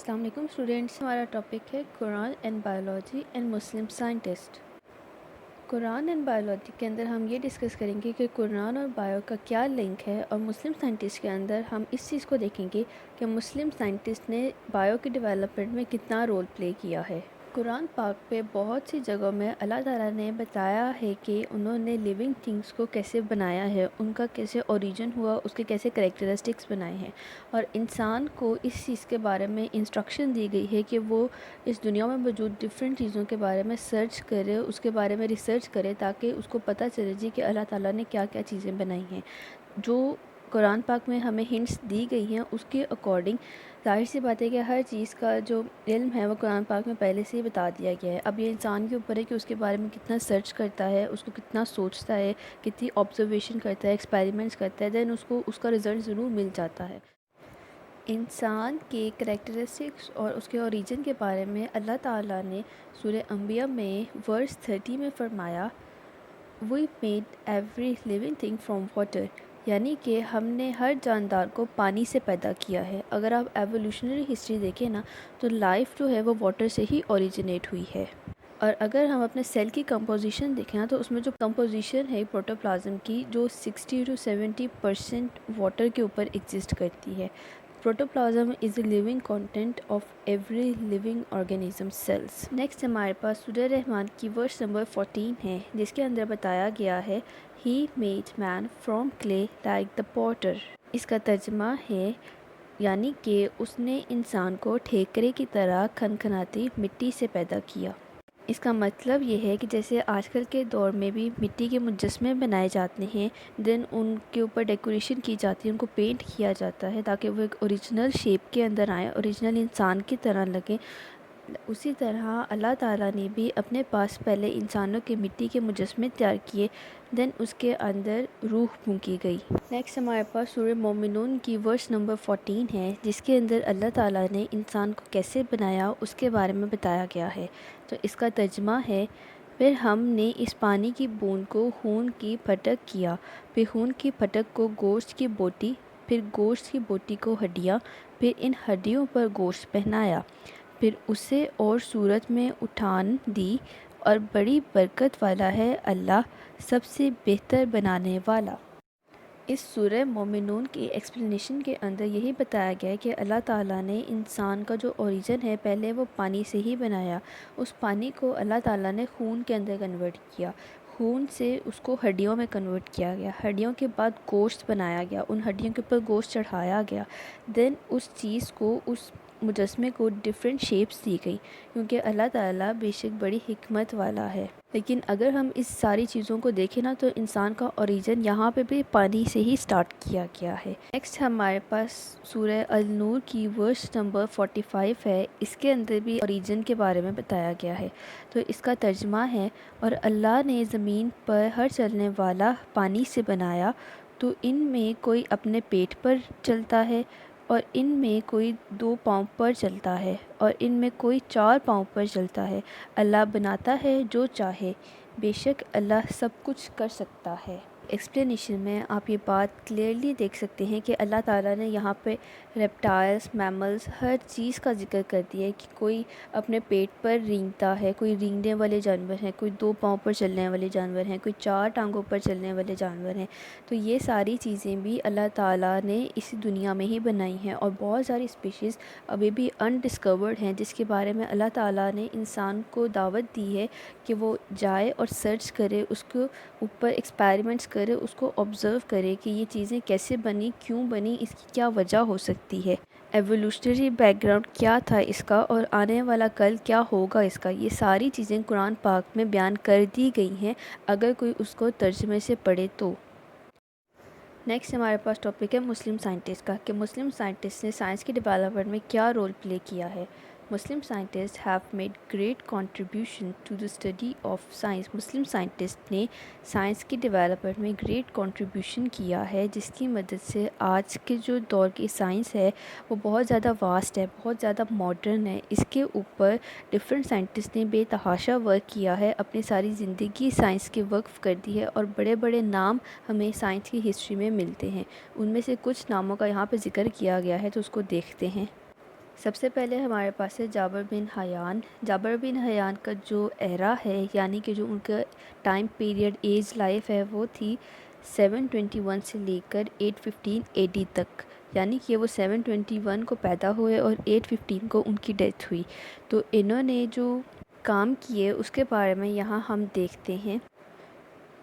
अस्सलाम वालेकुम स्टूडेंट्स। हमारा टॉपिक है Quran and biology and Muslim scientist. Quran and biology के अंदर हम ये डिस्कस करेंगे कि कुरान और बायो का क्या लिंक है, और मुस्लिम साइंटिस्ट के अंदर हम इस चीज़ को देखेंगे कि मुस्लिम साइंटिस्ट ने बायो के डेवलपमेंट में कितना रोल प्ले किया है। कुरान पाक पे बहुत सी जगहों में अल्लाह ताला ने बताया है कि उन्होंने लिविंग थिंग्स को कैसे बनाया है, उनका कैसे ओरिजिन हुआ, उसके कैसे करेक्टरिस्टिक्स बनाए हैं, और इंसान को इस चीज़ के बारे में इंस्ट्रक्शन दी गई है कि वो इस दुनिया में मौजूद डिफरेंट चीज़ों के बारे में सर्च करे, उसके बारे में रिसर्च करे, ताकि उसको पता चले जी कि अल्लाह ताला ने क्या क्या चीज़ें बनाई हैं। जो कुरान पाक में हमें हिंट्स दी गई हैं उसके अकॉर्डिंग ज़ाहिर सी बात है कि हर चीज़ का जो इल्म है वो कुरान पाक में पहले से ही बता दिया गया है। अब ये इंसान के ऊपर है कि उसके बारे में कितना सर्च करता है, उसको कितना सोचता है, कितनी ऑब्जर्वेशन करता है, एक्सपेरिमेंट्स करता है, देन उसको उसका रिज़ल्ट ज़रूर मिल जाता है। इंसान के करेक्टरिस्टिक्स और उसके ओरिजिन के बारे में अल्लाह ताला ने सूरह अंबिया में वर्स 30 में फरमाया, we made every living thing from water, यानी कि हमने हर जानदार को पानी से पैदा किया है। अगर आप एवोल्यूशनरी हिस्ट्री देखें ना, तो लाइफ जो है वो वाटर से ही ओरिजिनेट हुई है। और अगर हम अपने सेल की कंपोजिशन देखें ना, तो उसमें जो कंपोजिशन है प्रोटोप्लाज्म की, जो 60 to 70% वाटर के ऊपर एग्जिस्ट करती है। Protoplasm is the living content of every living organism sales. Next हमारे पास सूरह रहमान की वर्स नंबर 14 है, जिसके अंदर बताया गया है, he made man from clay like the Potter. इसका तर्जमा है यानी कि उसने इंसान को ठेकरे की तरह खनखनाती मिट्टी से पैदा किया। इसका मतलब ये है कि जैसे आजकल के दौर में भी मिट्टी के मुजस्मे बनाए जाते हैं, देन उनके ऊपर डेकोरेशन की जाती है, उनको पेंट किया जाता है ताकि वो एक ओरिजिनल शेप के अंदर आए, ओरिजिनल इंसान की तरह लगे। उसी तरह अल्लाह ताला ने भी अपने पास पहले इंसानों के मिट्टी के मुजस्मे तैयार किए, देन उसके अंदर रूह फूंकी गई। नेक्स्ट हमारे पास सूरह मोमिनून की वर्स नंबर 14 है, जिसके अंदर अल्लाह ताला ने इंसान को कैसे बनाया उसके बारे में बताया गया है। तो इसका तर्जमा है, फिर हमने इस पानी की बूंद को खून की फटक किया, फिर खून की फटक को गोश्त की बोटी, फिर गोश्त की बोटी को हड्डियाँ, फिर इन हड्डियों पर गोश्त पहनाया, फिर उसे और सूरत में उठान दी, और बड़ी बरकत वाला है अल्लाह, सबसे बेहतर बनाने वाला। इस सूरह मोमिनून की एक्सप्लेनेशन के अंदर यही बताया गया है कि अल्लाह ताला ने इंसान का जो ओरिजिन है पहले वो पानी से ही बनाया। उस पानी को अल्लाह ताला ने खून के अंदर कन्वर्ट किया, खून से उसको हड्डियों में कन्वर्ट किया गया, हड्डियों के बाद गोश्त बनाया गया, उन हड्डियों के ऊपर गोश्त चढ़ाया गया, देन उस चीज़ को, उस मुजस्मे को डिफरेंट शेप्स दी गई, क्योंकि अल्लाह ताला बेशक बड़ी हिकमत वाला है। लेकिन अगर हम इस सारी चीज़ों को देखें ना, तो इंसान का ओरिजिन यहाँ पे भी पानी से ही स्टार्ट किया गया है। नेक्स्ट हमारे पास सूरह अल नूर की वर्स नंबर 45 है, इसके अंदर भी ओरिजिन के बारे में बताया गया है। तो इसका तर्जमा है, और अल्लाह ने ज़मीन पर हर चलने वाला पानी से बनाया, तो इनमें कोई अपने पेट पर चलता है, और इनमें कोई 2 पाँव पर चलता है, और इनमें कोई 4 पाँव पर चलता है। अल्लाह बनाता है जो चाहे, बेशक अल्लाह सब कुछ कर सकता है। एक्सप्लेनेशन में आप ये बात क्लियरली देख सकते हैं कि अल्लाह ताला ने यहाँ पे रेप्टाइल्स, मैमल्स, हर चीज़ का जिक्र कर दिया है कि कोई अपने पेट पर रेंगता है, कोई रेंगने वाले जानवर हैं, कोई 2 पाँव पर चलने वाले जानवर हैं, कोई 4 टांगों पर चलने वाले जानवर हैं। तो ये सारी चीज़ें भी अल्लाह ताला ने इसी दुनिया में ही बनाई हैं, और बहुत सारी स्पीशीज़ अभी भी अनडिस्कवर्ड हैं, जिसके बारे में अल्लाह ताला ने इंसान को दावत दी है कि वो जाए और सर्च करे, उसको ऊपर एक्सपेरिमेंट्स करे, उसको ऑब्ज़र्व करे कि ये चीज़ें कैसे बनी, क्यों बनी, इसकी क्या वजह हो सकती है, एवोल्यूशनरी बैकग्राउंड क्या था इसका, और आने वाला कल क्या होगा इसका। ये सारी चीज़ें कुरान पाक में बयान कर दी गई हैं, अगर कोई उसको तर्जुमे से पढ़े तो। नेक्स्ट हमारे पास टॉपिक है मुस्लिम साइंटिस्ट का, कि मुस्लिम साइंटिस्ट ने साइंस के डेवलपमेंट में क्या रोल प्ले किया है। मुस्लिम scientist have made great contribution to the study of science. मुस्लिम साइंटिस्ट ने साइंस की डेवलपमेंट में ग्रेट कंट्रीब्यूशन किया है, जिसकी मदद से आज के जो दौर की साइंस है वो बहुत ज़्यादा वास्ट है, बहुत ज़्यादा मॉडर्न है। इसके ऊपर डिफरेंट साइंटिस्ट ने बेतहाशा वर्क किया है, अपनी सारी ज़िंदगी साइंस के वक्फ कर दी है, और बड़े बड़े नाम हमें साइंस की हिस्ट्री में मिलते हैं। उनमें से कुछ नामों का यहाँ पे ज़िक्र किया गया है, तो उसको देखते हैं। سب سے پہلے ہمارے پاس ہے جابر بن حیان۔ جابر بن حیان کا جو ایرا ہے، یعنی کہ جو ان کا ٹائم پیریڈ ایج لائف ہے، وہ تھی 721 سے لے کر 815 AD تک، یعنی کہ وہ 721 کو پیدا ہوئے اور 815 کو ان کی ڈیتھ ہوئی۔ تو انہوں نے جو کام کیے اس کے بارے میں یہاں ہم دیکھتے ہیں۔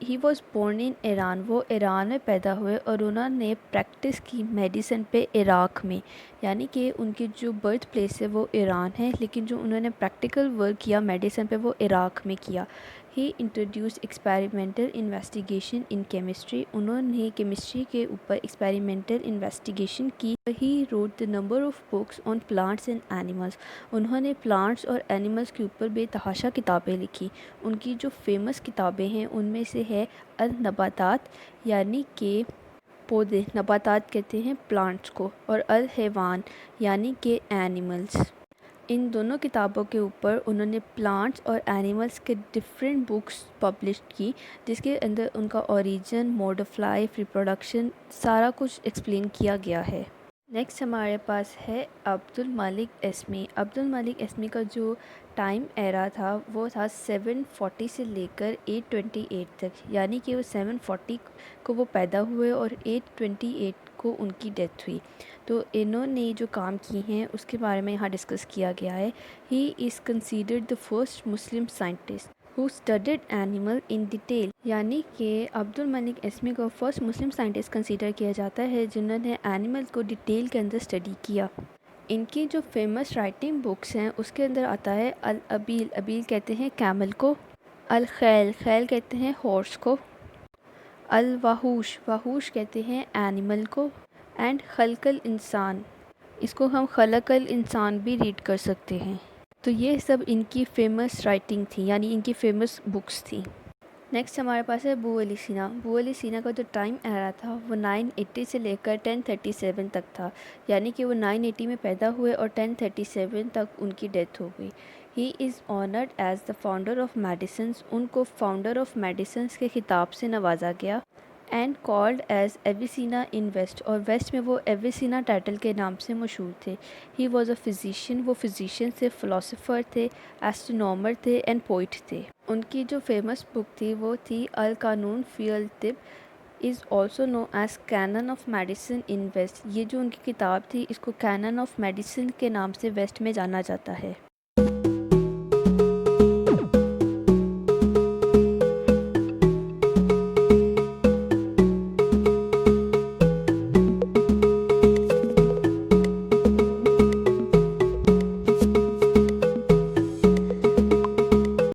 He was born in Iran, وہ ایران میں پیدا ہوئے اور انہوں نے پریکٹس کی میڈیسن پہ عراق میں، یعنی کہ ان کی جو برتھ پلیس ہے وہ ایران ہے، لیکن جو انہوں نے پریکٹیکل ورک کیا میڈیسن پہ وہ عراق میں کیا۔ ہی انٹروڈیوس ایکسپیریمنٹل انویسٹیگیشن ان کیمسٹری، انہوں نے کیمسٹری کے اوپر ایکسپیریمنٹل انویسٹیگیشن کی۔ He wrote the number of books on plants and animals, انہوں نے پلانٹس اور اینیملس کے اوپر بے تحاشا کتابیں لکھی۔ ان کی جو فیمس کتابیں ہیں ان میں سے ہے النباتات، یعنی کہ پودے، نباتات کہتے ہیں پلانٹس کو، اور الحیوان یعنی کہ اینیملس۔ ان دونوں کتابوں کے اوپر انہوں نے پلانٹس اور اینیملس کے ڈفرینٹ بکس پبلش کی، جس کے اندر ان کا origin, mode of life, reproduction, سارا کچھ ایکسپلین کیا گیا ہے۔ نیکسٹ ہمارے پاس ہے عبد الملک اسمی۔ عبد الملک اسمی کا جو ٹائم ایرا تھا وہ تھا 740 سے لے کر 828 تک، یعنی کہ وہ 740 کو وہ پیدا ہوئے اور 828 کو ان کی ڈیتھ ہوئی۔ تو انہوں نے جو کام کی ہیں اس کے بارے میں یہاں ڈسکس کیا گیا ہے۔ He is considered the first Muslim scientist who studied animal in detail، یعنی کہ عبد الملک اسمی کو فرسٹ مسلم سائنٹسٹ کنسیڈر کیا جاتا ہے جنہوں نے اینیمل کو ڈیٹیل کے اندر اسٹڈی کیا۔ ان کی جو فیمس رائٹنگ بکس ہیں اس کے اندر آتا ہے الابیل، ابیل کہتے ہیں کیمل کو، الخیل، خیل کہتے ہیں ہارس کو، الوحوش، وحوش کہتے ہیں اینیمل کو، اینڈ خلق الانسان، اس کو ہم خلق الانسان بھی ریڈ کر سکتے ہیں۔ تو یہ سب ان کی فیمس رائٹنگ تھی، یعنی ان کی فیمس بکس تھیں۔ نیکسٹ ہمارے پاس ہے ابو علی سینا۔ ابو علی سینا کا جو ٹائم ایرا تھا وہ 980 سے لے کر 1037 تک تھا، یعنی کہ وہ 980 میں پیدا ہوئے اور 1037 تک ان کی ڈیتھ ہو گئی۔ He is honoured as the founder of medicines, ان کو فاؤنڈر آف میڈیسنس کے خطاب سے نوازا گیا، and called as Avicenna in West, اور ویسٹ میں وہ ایویسینا ٹائٹل کے نام سے مشہور تھے۔ ہی واز اے فزیشین، وہ فزیشین تھے، فلاسفر تھے، ایسٹرونومر تھے، اینڈ پوئٹ تھے۔ ان کی جو فیمس بک تھی وہ تھی القانون فی الطب، is also known as Canon of Medicine in West, یہ جو ان کی کتاب تھی اس کو کینن آف میڈیسن کے نام سے ویسٹ میں جانا جاتا ہے۔